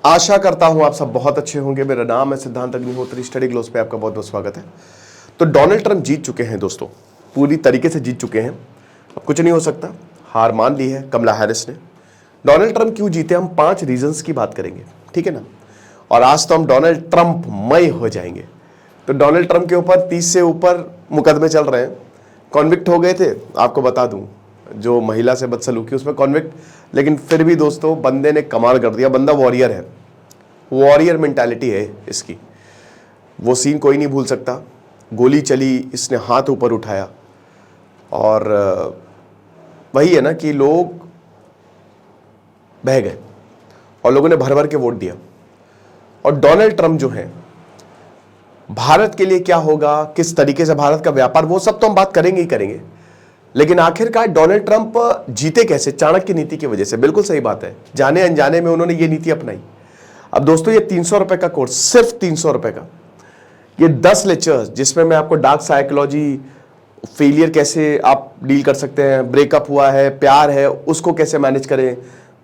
आशा करता हूं आप सब बहुत अच्छे होंगे। मेरा नाम है सिद्धांत अग्निहोत्री, स्टडी ग्लोस पे आपका बहुत बहुत स्वागत है। तो डोनाल्ड ट्रंप जीत चुके हैं दोस्तों, पूरी तरीके से जीत चुके हैं। अब कुछ नहीं हो सकता, हार मान ली है कमला हैरिस ने। डोनाल्ड ट्रंप क्यों जीते, हम 5 रीजंस की बात करेंगे, ठीक है ना। और आज तो हम डोनाल्ड ट्रंप मय हो जाएंगे। तो डोनाल्ड ट्रंप के ऊपर 30 से ऊपर मुकदमे चल रहे हैं। कॉन्विक्ट हो गए थे, आपको बता दूं, जो महिला से बदसलूकी उसमें कॉन्विक्ट, लेकिन फिर भी दोस्तों बंदे ने कमाल कर दिया। बंदा वॉरियर है, वॉरियर मेंटालिटी है इसकी। वो सीन कोई नहीं भूल सकता। गोली चली, इसने हाथ ऊपर उठाया, और वही है ना कि लोग बह गए और लोगों ने भर भर के वोट दिया। और डोनाल्ड ट्रंप जो है, भारत के लिए क्या होगा, किस तरीके से भारत का व्यापार, वो सब तो हम बात करेंगे ही करेंगे। लेकिन आखिरकार डोनाल्ड ट्रंप जीते कैसे? चाणक्य नीति की वजह से। बिल्कुल सही बात है, जाने अनजाने में उन्होंने ये नीति अपनाई। अब दोस्तों ये 300 रुपए का कोर्स, सिर्फ 300 रुपए का, ये 10 लेक्चर्स जिसमें मैं आपको डार्क साइकोलॉजी, फेलियर कैसे आप डील कर सकते हैं, ब्रेकअप हुआ है, प्यार है, उसको कैसे मैनेज करें,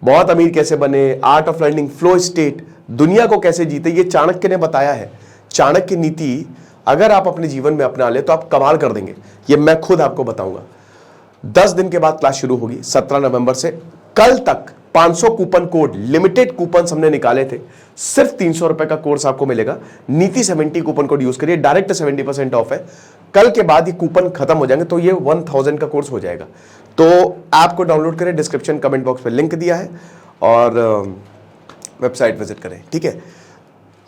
बहुत अमीर कैसे बने, art of learning, flow state, दुनिया को कैसे जीते, ये चाणक्य ने बताया है। चाणक्य नीति अगर आप अपने जीवन में अपना ले तो आप कमाल कर देंगे, ये मैं खुद आपको बताऊंगा। 10 दिन के बाद क्लास शुरू होगी 17 नवंबर से। कल तक 500 कूपन कोड, लिमिटेड कूपन हमने निकाले थे। सिर्फ 300 रुपए का कोर्स आपको मिलेगा। नीति 70 कूपन कोड यूज करिए, डायरेक्ट 70% ऑफ है। कल के बाद ये कूपन खत्म हो जाएंगे तो ये 1000 का कोर्स हो जाएगा। तो ऐप को डाउनलोड करें, डिस्क्रिप्शन कमेंट बॉक्स पे लिंक दिया है, और वेबसाइट विजिट करें, ठीक है।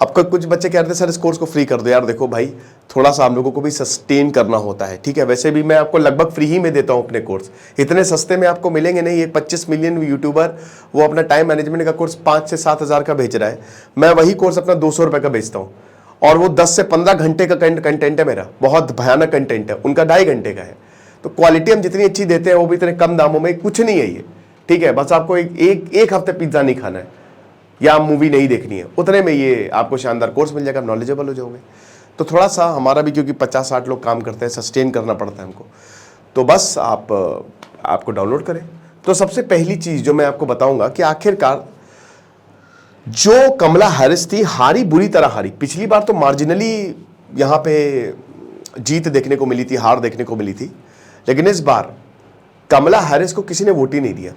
अब कुछ बच्चे कह रहे थे सर इस कोर्स को फ्री कर दो। यार देखो भाई, थोड़ा सा हम लोगों को भी सस्टेन करना होता है, ठीक है। वैसे भी मैं आपको लगभग फ्री ही में देता हूं अपने कोर्स, इतने सस्ते में आपको मिलेंगे नहीं। ये 25 मिलियन यूट्यूबर वो अपना टाइम मैनेजमेंट का कोर्स 5 से 7 हज़ार का बेच रहा है, मैं वही कोर्स अपना 200 रुपए का बेचता हूँ। और वो 10 से 15 घंटे का कंटेंट है मेरा, बहुत भयानक कंटेंट है, उनका 2.5 घंटे का है। तो क्वालिटी हम जितनी अच्छी देते हैं वो भी इतने कम दामों में, कुछ नहीं है ये, ठीक है। बस आपको एक हफ्ते पिज्जा नहीं खाना है या मूवी नहीं देखनी है, उतने में ये आपको शानदार कोर्स मिल जाएगा, नॉलेजेबल हो जाओगे। तो थोड़ा सा हमारा भी, क्योंकि 50-60 लोग काम करते हैं, सस्टेन करना पड़ता है हमको, तो बस आपको डाउनलोड करें। तो सबसे पहली चीज जो मैं आपको बताऊंगा कि आखिरकार जो कमला हैरिस थी, हारी, बुरी तरह हारी। पिछली बार तो मार्जिनली यहां पे जीत देखने को मिली थी, हार देखने को मिली थी, लेकिन इस बार कमला हैरिस को किसी ने वोट ही नहीं दिया,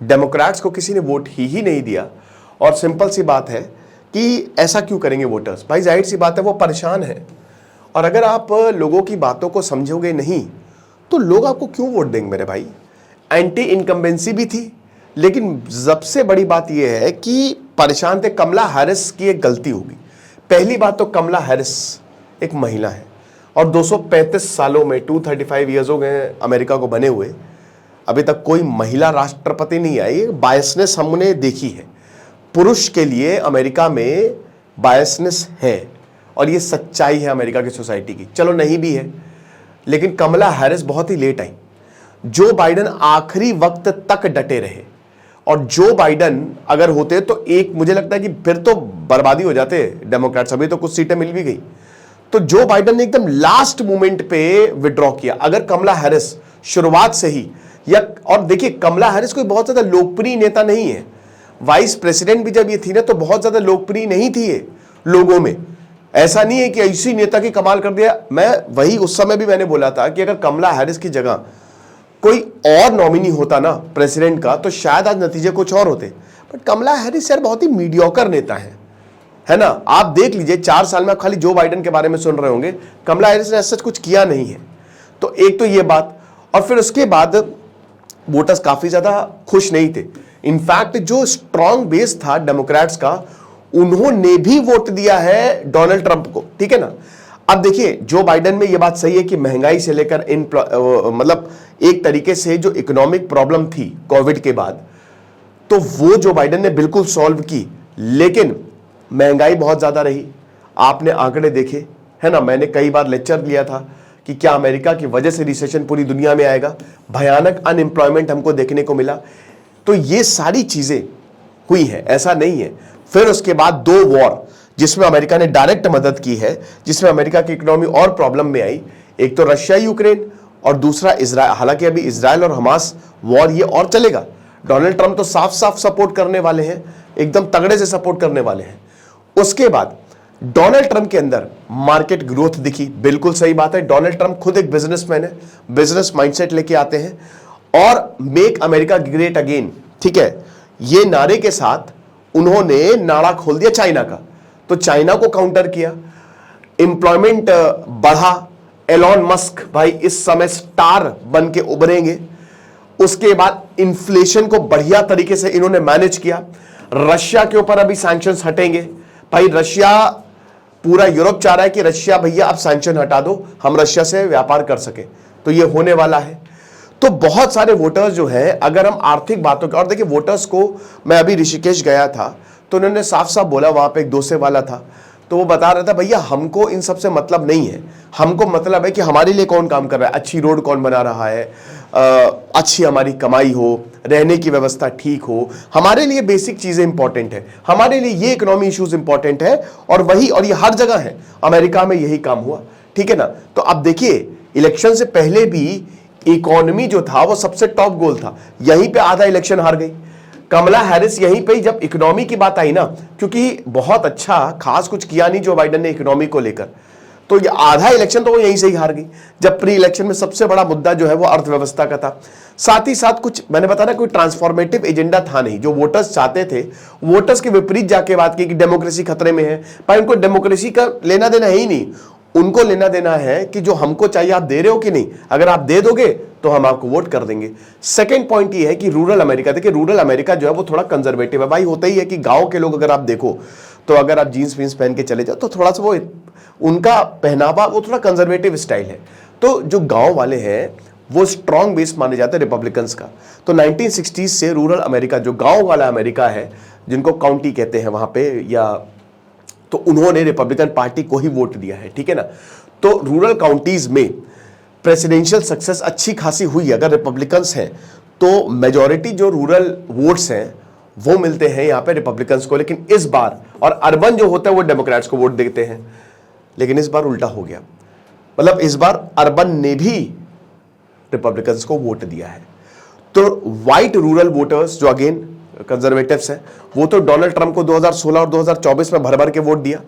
डेमोक्रेट्स को किसी ने वोट ही नहीं दिया। और सिंपल सी बात है कि ऐसा क्यों करेंगे वोटर्स? भाई जाहिर सी बात है वो परेशान है, और अगर आप लोगों की बातों को समझोगे नहीं तो लोग आपको क्यों वोट देंगे मेरे भाई। एंटी इनकम्बेंसी भी थी, लेकिन सबसे बड़ी बात यह है कि परेशान थे। कमला हैरिस की एक गलती होगी। पहली बात तो कमला हैरिस एक महिला है, और 235 सालों में 235 ईयर्स हो गए अमेरिका को बने हुए, अभी तक कोई महिला राष्ट्रपति नहीं आई। बायसनेस हमने देखी है, पुरुष के लिए अमेरिका में बायसनेस है, और ये सच्चाई है अमेरिका की सोसाइटी की। चलो नहीं भी है, लेकिन कमला हैरिस बहुत ही लेट आई। जो बाइडन आखिरी वक्त तक डटे रहे, और जो बाइडन अगर होते तो मुझे लगता है कि फिर तो बर्बादी हो जाते डेमोक्रेट्स। अभी तो कुछ सीटें मिल भी गई। तो जो बाइडन ने एकदम लास्ट मोमेंट पे विड्रॉ किया। अगर कमला हैरिस शुरुआत से ही, और देखिए कमला हैरिस कोई बहुत ज्यादा लोकप्रिय नेता नहीं है। वाइस प्रेसिडेंट भी जब ये थी ना तो बहुत ज्यादा लोकप्रिय नहीं थी ये लोगों में। ऐसा नहीं है कि ऐसी नेता की कमाल कर दिया। मैं वही उस समय भी मैंने बोला था कि अगर कमला हैरिस की जगह कोई और नॉमिनी होता ना प्रेसिडेंट का, तो शायद आज नतीजे कुछ और होते। बट कमला हैरिस यार बहुत ही मीडियोकर नेता है ना। आप देख लीजिए 4 साल में आप खाली जो बाइडन के बारे में सुन रहे होंगे, कमला हैरिस ने ऐसा कुछ किया नहीं है। तो एक तो ये बात, और फिर उसके बाद वोटर्स काफी ज्यादा खुश नहीं थे। इनफैक्ट जो स्ट्रॉन्ग बेस था डेमोक्रेट्स का, उन्होंने भी वोट दिया है डोनाल्ड ट्रंप को, ठीक है ना। अब देखिए जो बाइडन में ये बात सही है कि महंगाई से लेकर मतलब एक तरीके से जो इकोनॉमिक प्रॉब्लम थी कोविड के बाद, तो वो जो बाइडन ने बिल्कुल सॉल्व की। लेकिन महंगाई बहुत ज्यादा रही, आपने आंकड़े देखे है ना। मैंने कई बार लेक्चर लिया था कि क्या अमेरिका की वजह से रिसेशन पूरी दुनिया में आएगा। भयानक अनएम्प्लॉयमेंट हमको देखने को मिला। तो ये सारी चीजें हुई है, ऐसा नहीं है। फिर उसके बाद 2 वॉर जिसमें अमेरिका ने डायरेक्ट मदद की है, जिसमें अमेरिका की इकोनॉमी और प्रॉब्लम में आई। एक तो रशिया यूक्रेन, और दूसरा इजराइल। हालांकि अभी इजराइल और हमास वॉर ये और चलेगा। डोनाल्ड ट्रंप तो साफ साफ सपोर्ट करने वाले हैं, एकदम तगड़े से सपोर्ट करने वाले हैं। उसके बाद डोनाल्ड ट्रंप के अंदर मार्केट ग्रोथ दिखी, बिल्कुल सही बात है। डोनाल्ड ट्रंप खुद एक बिजनेसमैन है, बिजनेस माइंडसेट लेके आते हैं और मेक अमेरिका ग्रेट अगेन, ठीक है, ये नारे के साथ उन्होंने नाड़ा खोल दिया चाइना का, तो चाइना को काउंटर किया, एम्प्लॉयमेंट बढ़ा। एलॉन मस्क भाई इस समय स्टार बन के उभरेंगे। उसके बाद इन्फ्लेशन को बढ़िया तरीके से इन्होंने मैनेज किया। रशिया के ऊपर अभी सैंक्शंस हटेंगे भाई, रशिया, पूरा यूरोप चाह रहा है कि रशिया भैया आप सैंक्शन हटा दो, हम रशिया से व्यापार कर सके, तो ये होने वाला है। तो बहुत सारे वोटर्स जो है, अगर हम आर्थिक बातों के, और देखिए वोटर्स को, मैं अभी ऋषिकेश गया था तो उन्होंने साफ साफ बोला, वहां पे एक डोसे वाला था तो वो बता रहा था भैया हमको इन सब से मतलब नहीं है, हमको मतलब है कि हमारे लिए कौन काम कर रहा है, अच्छी रोड कौन बना रहा है, अच्छी हमारी कमाई हो, रहने की व्यवस्था ठीक हो, हमारे लिए बेसिक चीजें इंपॉर्टेंट है, हमारे लिए ये इकोनॉमी इश्यूज इंपॉर्टेंट है। और ये हर जगह है, अमेरिका में यही काम हुआ, ठीक है ना। तो अब देखिए इलेक्शन से पहले भी इकोनॉमी जो था वो सबसे टॉप गोल था, यहीं पे आधा इलेक्शन हार गई कमला हैरिस, यहीं पे जब इकोनॉमी की बात आई ना, क्योंकि बहुत अच्छा खास कुछ किया नहीं जो बाइडेन ने इकोनॉमी को लेकर, तो ये आधा इलेक्शन तो वो यहीं से ही हार गई, जब प्री इलेक्शन में सबसे बड़ा मुद्दा जो है वो अर्थव्यवस्था का था। साथ ही साथ कुछ मैंने बताया ना, कोई ट्रांसफॉर्मेटिव एजेंडा था नहीं, जो वोटर्स चाहते थे, वोटर्स के विपरीत जाके बात की कि डेमोक्रेसी खतरे में है। पर उनको डेमोक्रेसी का लेना देना है ही नहीं, उनको लेना देना है कि जो हमको चाहिए आप दे रहे हो कि नहीं, अगर आप दे दोगे तो हम आपको वोट कर देंगे। सेकंड पॉइंट ये है कि रूरल अमेरिका, देखिए रूरल अमेरिका जो है वो थोड़ा कंजर्वेटिव है भाई, होता ही है कि गांव के लोग अगर आप देखो तो अगर आप जीन्स वीन्स पहन के चले जाओ तो थोड़ा सा वो उनका पहनावा वो थोड़ा कंजर्वेटिव स्टाइल है। तो जो गांव वाले हैं वो स्ट्रॉन्ग बेस माने जाते हैं रिपब्लिकन्स का। तो 1960s से रूरल अमेरिका, जो गांव वाला अमेरिका है, जिनको काउंटी कहते हैं वहां पे, या तो उन्होंने रिपब्लिकन पार्टी को ही वोट दिया है, ठीक है ना। तो रूरल काउंटीज में प्रेसिडेंशियल सक्सेस अच्छी खासी हुई, अगर रिपब्लिकन्स हैं तो मेजॉरिटी जो रूरल वोट्स हैं वो मिलते हैं यहाँ पे रिपब्लिकन्स को। लेकिन इस बार, और अर्बन जो होता है वो डेमोक्रेट्स को वोट देते हैं, लेकिन इस बार उल्टा हो गया, मतलब इस बार अर्बन ने भी रिपब्लिकन्स को वोट दिया है। तो व्हाइट रूरल वोटर्स जो अगेन कंजर्वेटिव्स हैं, वो तो डोनाल्ड ट्रंप को 2016 और 2024 में भर भर के वोट दिया।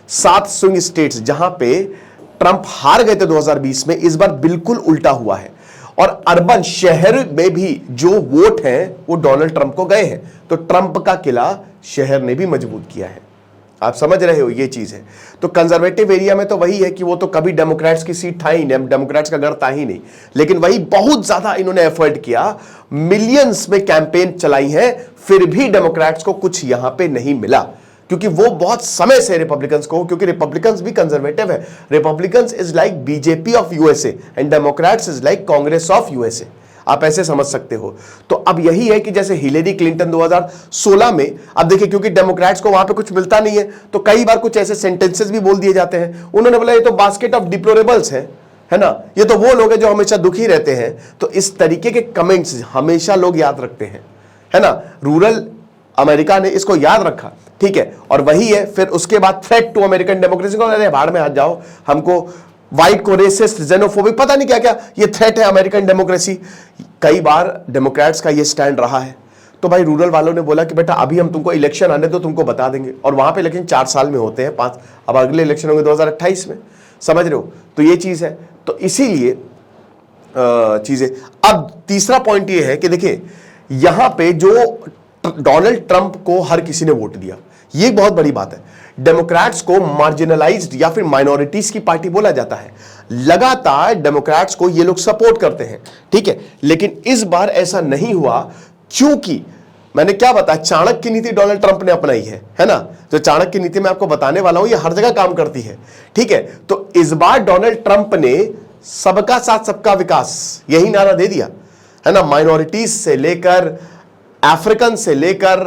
7 स्विंग स्टेट्स जहां पे ट्रंप हार गए थे 2020 में, इस बार बिल्कुल उल्टा हुआ है। और अर्बन शहर में भी जो वोट हैं वो डोनाल्ड ट्रंप को गए हैं, तो ट्रंप का किला शहर ने भी मजबूत किया है। आप समझ रहे हो, ये चीज है। तो कंजर्वेटिव एरिया में तो वही है कि वो तो कभी डेमोक्रेट्स की सीट था ही नहीं, डेमोक्रेट्स का गढ़ था ही नहीं, लेकिन वही बहुत ज्यादा इन्होंने एफर्ट किया, मिलियंस में कैंपेन चलाई है, फिर भी डेमोक्रेट्स को कुछ यहां पे नहीं मिला, क्योंकि वो बहुत समय से रिपब्लिकन्स को, क्योंकि रिपब्लिकन्स भी कंजर्वेटिव है, Republicans is like BJP of USA and Democrats is like Congress of USA, आप ऐसे समझ सकते हो। तो अब यही है कि जैसे हिलेरी क्लिंटन 2016 में, अब देखिए क्योंकि डेमोक्रेट्स को वहां पे कुछ मिलता नहीं है, तो कई बार कुछ ऐसे सेंटेंसेस भी बोल दिए जाते हैं, उन्होंने बोला ये तो बास्केट ऑफ डिप्लोरेबल्स है ना, ये तो वो लोग हैं जो हमेशा दुखी रहते हैं। तो इस तरीके के कमेंट्स हमेशा लोग याद रखते हैं, है ना। रूरल अमेरिका ने इसको याद रखा, ठीक है। और वही है फिर उसके बाद थ्रेट टू अमेरिकन डेमोक्रेसी को, अरे भाड़ में हाथ जाओ, हमको व्हाइट को रेसिस्ट, जेनोफोबिक, पता नहीं क्या क्या, ये थ्रेट है अमेरिकन डेमोक्रेसी। कई बार डेमोक्रेट्स का ये स्टैंड रहा है। तो भाई रूरल वालों ने बोला कि बेटा अभी हम तुमको इलेक्शन आने दो, तुमको बता देंगे। और वहां पे इलेक्शन 4 साल में होते हैं, 5, अब अगले इलेक्शन होंगे 2028 में, समझ रहे हो। तो ये चीज है, तो इसीलिए चीजें। अब तीसरा पॉइंट ये है कि देखिए यहां पे जो डोनाल्ड ट्रंप को हर किसी ने वोट दिया, ये बहुत बड़ी बात है। डेमोक्रेट्स को मार्जिनलाइज्ड या फिर माइनॉरिटीज की पार्टी बोला जाता है, लगातार डेमोक्रेट्स को ये लोग सपोर्ट करते हैं, ठीक है। लेकिन इस बार ऐसा नहीं हुआ, क्योंकि मैंने क्या बताया, चाणक्य नीति डोनाल्ड ट्रंप ने अपनाई है ना। तो चाणक्य नीति मैं आपको बताने वाला हूं, ये हर जगह काम करती है, ठीक है। तो इस बार डोनाल्ड ट्रंप ने सबका साथ सबका विकास यही नारा दे दिया, है ना। माइनॉरिटीज से लेकर, अफ्रीकन से लेकर,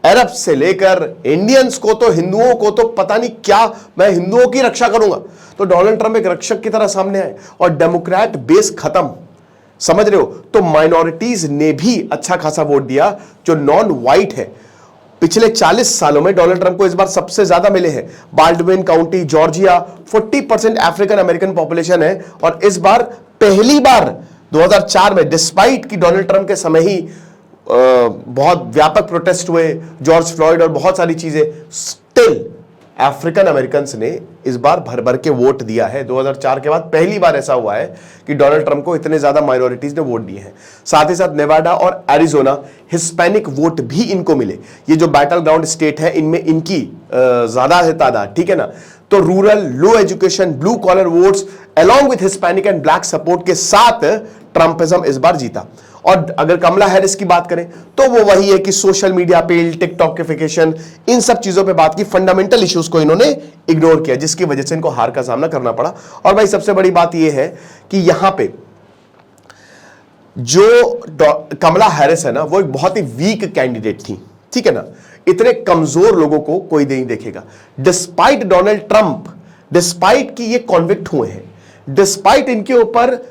अरब से लेकर, इंडियंस को तो, हिंदुओं को तो पता नहीं क्या, मैं हिंदुओं की रक्षा करूंगा। तो डोनाल्ड ट्रंप एक रक्षक की तरह सामने आए और डेमोक्रेट बेस खत्म, समझ रहे हो। तो माइनॉरिटीज ने भी अच्छा खासा वोट दिया, जो नॉन व्हाइट है। पिछले 40 सालों में डोनाल्ड ट्रंप को इस बार सबसे ज्यादा मिले हैं। Baldwin county, Georgia, 40% African American population है। और इस बार पहली बार 2004 में, डिस्पाइट कि डोनाल्ड ट्रंप के समय ही बहुत व्यापक प्रोटेस्ट हुए, जॉर्ज फ्लॉयड और बहुत सारी चीजें, स्टिल अफ्रीकन अमेरिकन ने इस बार भर भर के वोट दिया है। 2004 के बाद पहली बार ऐसा हुआ है कि डोनाल्ड ट्रंप को इतने ज्यादा माइनॉरिटीज ने वोट दिए हैं। साथ ही साथ नेवाडा और एरिजोना हिस्पैनिक वोट भी इनको मिले। ये जो बैटल ग्राउंड स्टेट है इनमें इनकी ज्यादा है तादाद, ठीक है ना। तो rural, low education, blue collar votes along with Hispanic and black support के साथ ट्रंपिज्म इस बार जीता। और अगर कमला हैरिस की बात करें तो वो वही है कि सोशल मीडिया अपील, टिकटॉकिफिकेशन, इन सब चीजों पे बात की, फंडामेंटल इश्यूज को इन्होंने इग्नोर किया, जिसकी वजह से इनको हार का सामना करना पड़ा। और भाई सबसे बड़ी बात यह है कि यहां पे जो कमला हैरिस है ना, वो एक बहुत ही वीक कैंडिडेट थी, ठीक है ना। इतने कमजोर लोगों को कोई नहीं देखेगा। डिस्पाइट डोनाल्ड ट्रंप, डिस्पाइट कि ये कॉन्विक्ट हुए हैं, डिस्पाइट इनके ऊपर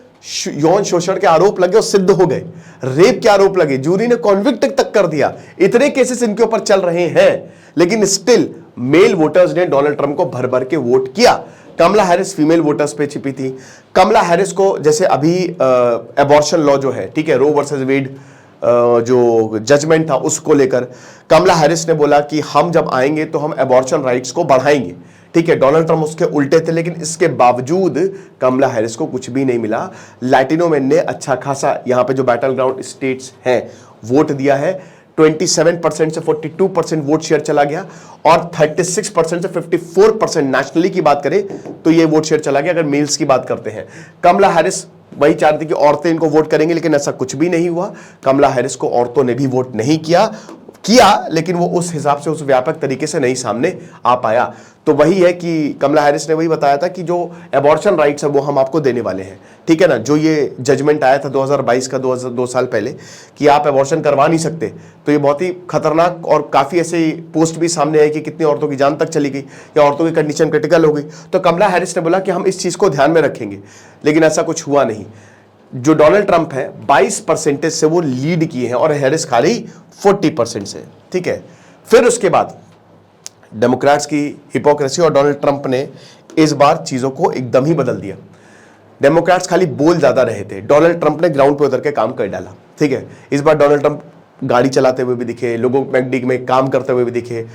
यौन शोषण के आरोप लगे और सिद्ध हो गए, रेप के आरोप लगे, जूरी ने कॉन्विक्ट तक कर दिया, इतने केसेस इनके ऊपर चल रहे हैं, लेकिन स्टिल मेल वोटर्स ने डोनाल्ड ट्रंप को भर भर के वोट किया। कमला हैरिस फीमेल वोटर्स पे छिपी थी। कमला हैरिस को जैसे अभी एबॉर्शन लॉ जो है, ठीक है, रो वर्सेस वेड जो जजमेंट था उसको लेकर कमला हैरिस ने बोला कि हम जब आएंगे तो हम एबॉर्शन राइट्स को बढ़ाएंगे, ठीक है। डोनाल्ड ट्रंप उसके उल्टे थे, लेकिन इसके बावजूद कमला हैरिस को कुछ भी नहीं मिला। लैटिनो मैन ने अच्छा खासा यहाँ पे जो बैटल ग्राउंड स्टेट्स हैं वोट दिया है। 27% से 42% वोट शेयर चला गया और 36% से 54% नेशनली की बात करें तो ये वोट शेयर चला गया। अगर मेल्स की बात करते हैं, कमला हैरिस वही चाहती कि औरतें इनको वोट करेंगे, लेकिन ऐसा कुछ भी नहीं हुआ। कमला हैरिस को औरतों ने भी वोट नहीं किया, लेकिन वो उस हिसाब से, उस व्यापक तरीके से नहीं सामने आ पाया। तो वही है कि कमला हैरिस ने वही बताया था कि जो एबॉर्शन राइट्स है वो हम आपको देने वाले हैं, ठीक है ना। जो ये जजमेंट आया था 2022 का, 2 साल पहले, कि आप एबॉर्शन करवा नहीं सकते, तो ये बहुत ही खतरनाक और काफी ऐसे पोस्ट भी सामने आई कि कितनी औरतों की जान तक चली गई या औरतों की कंडीशन क्रिटिकल हो गई। तो कमला हैरिस ने बोला कि हम इस चीज को ध्यान में रखेंगे, लेकिन ऐसा कुछ हुआ नहीं। जो डोनाल्ड ट्रंप है 22% से वो लीड किए हैं और हैरिस खाली 40% से, ठीक है। फिर उसके बाद डेमोक्रेट्स की हिपोक्रेसी और डोनाल्ड ट्रंप ने इस बार चीजों को एकदम ही बदल दिया। डेमोक्रेट्स खाली बोल ज्यादा रहे थे, डोनाल्ड ट्रंप ने ग्राउंड पे उतर के काम कर डाला, ठीक है। इस बार डोनाल्ड ट्रंप गाड़ी चलाते हुए भी दिखे, लोगों मैकडी में काम करते हुए भी दिखे।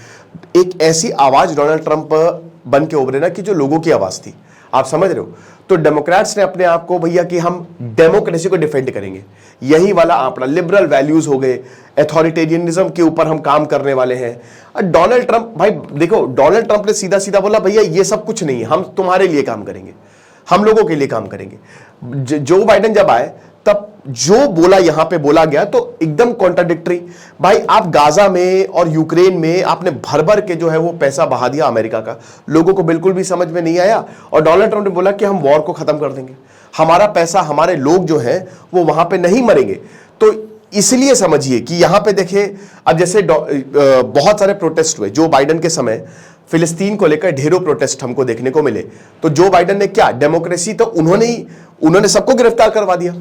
एक ऐसी आवाज डोनाल्ड ट्रंप बन के उभरे ना कि जो लोगों की आवाज थी, आप समझ रहे हो। तो डेमोक्रेट्स ने अपने आप को भैया कि हम डेमोक्रेसी को डिफेंड करेंगे, यही वाला आंकड़ा, लिबरल वैल्यूज हो गए, अथॉरिटेरियनिज्म के ऊपर हम काम करने वाले हैं। डोनाल्ड ट्रंप, भाई देखो, डोनाल्ड ट्रंप ने सीधा सीधा बोला भैया ये सब कुछ नहीं है, हम तुम्हारे लिए काम करेंगे, हम लोगों के लिए काम करेंगे। जो बाइडेन जब आए तब जो बोला यहां पे बोला गया तो एकदम कॉन्ट्राडिक्टरी। भाई आप गाजा में और यूक्रेन में आपने भर भर के जो है वो पैसा बहा दिया अमेरिका का, लोगों को बिल्कुल भी समझ में नहीं आया। और डोनाल्ड ट्रंप ने बोला कि हम वॉर को खत्म कर देंगे, हमारा पैसा, हमारे लोग जो है वो वहां पे नहीं मरेंगे। तो इसलिए समझिए कि यहां पे देखिए, अब जैसे बहुत सारे प्रोटेस्ट हुए जो बाइडेन के समय, फिलिस्तीन को लेकर ढेरों प्रोटेस्ट हमको देखने को मिले। तो जो बाइडेन ने क्या, डेमोक्रेसी तो उन्होंने सबको गिरफ्तार करवा दिया,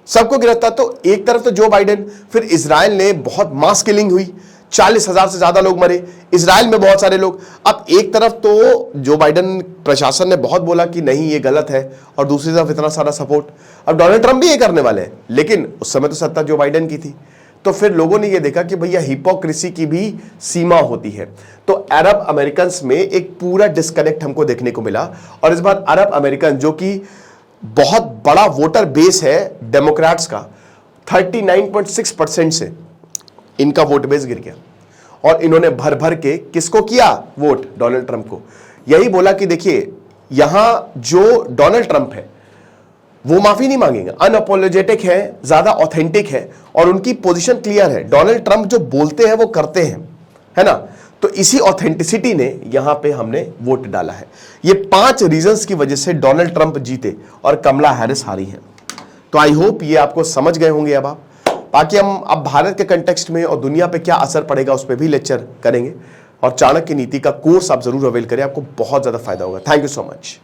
सबको गिरफ्तार। तो एक तरफ तो जो बाइडेन, फिर इजराइल ने बहुत मास किलिंग हुई, 40,000 से ज्यादा लोग मरे इजराइल में, बहुत सारे लोग। अब एक तरफ तो जो बाइडेन प्रशासन ने बहुत बोला कि नहीं ये गलत है, और दूसरी तरफ इतना सारा सपोर्ट। अब डोनाल्ड ट्रंप भी ये करने वाले हैं, लेकिन उस समय तो सत्ता जो बाइडेन की थी। तो फिर लोगों ने ये देखा कि भैया हिपोक्रेसी की भी सीमा होती है। तो अरब अमेरिकन में एक पूरा डिस्कनेक्ट हमको देखने को मिला। और इस बार अरब अमेरिकन, जो कि बहुत बड़ा वोटर बेस है डेमोक्रेट्स का, 39.6% से इनका वोट बेस गिर गया। और इन्होंने भर भर के किसको किया वोट, डोनाल्ड ट्रंप को। यही बोला कि देखिए यहां जो डोनाल्ड ट्रंप है वो माफी नहीं मांगेंगे, अनअपोलोजेटिक है, ज्यादा ऑथेंटिक है और उनकी पोजीशन क्लियर है। डोनाल्ड ट्रंप जो बोलते हैं वो करते हैं, है ना। तो इसी ऑथेंटिसिटी ने यहां पे हमने वोट डाला है। ये 5 रीजंस की वजह से डोनाल्ड ट्रंप जीते और कमला हैरिस हारी है। तो आई होप ये आपको समझ गए होंगे अब आप। बाकी हम अब भारत के कंटेक्स्ट में और दुनिया पे क्या असर पड़ेगा उस पर भी लेक्चर करेंगे। और चाणक्य नीति का कोर्स आप जरूर अवेल करें, आपको बहुत ज्यादा फायदा होगा। Thank you so much.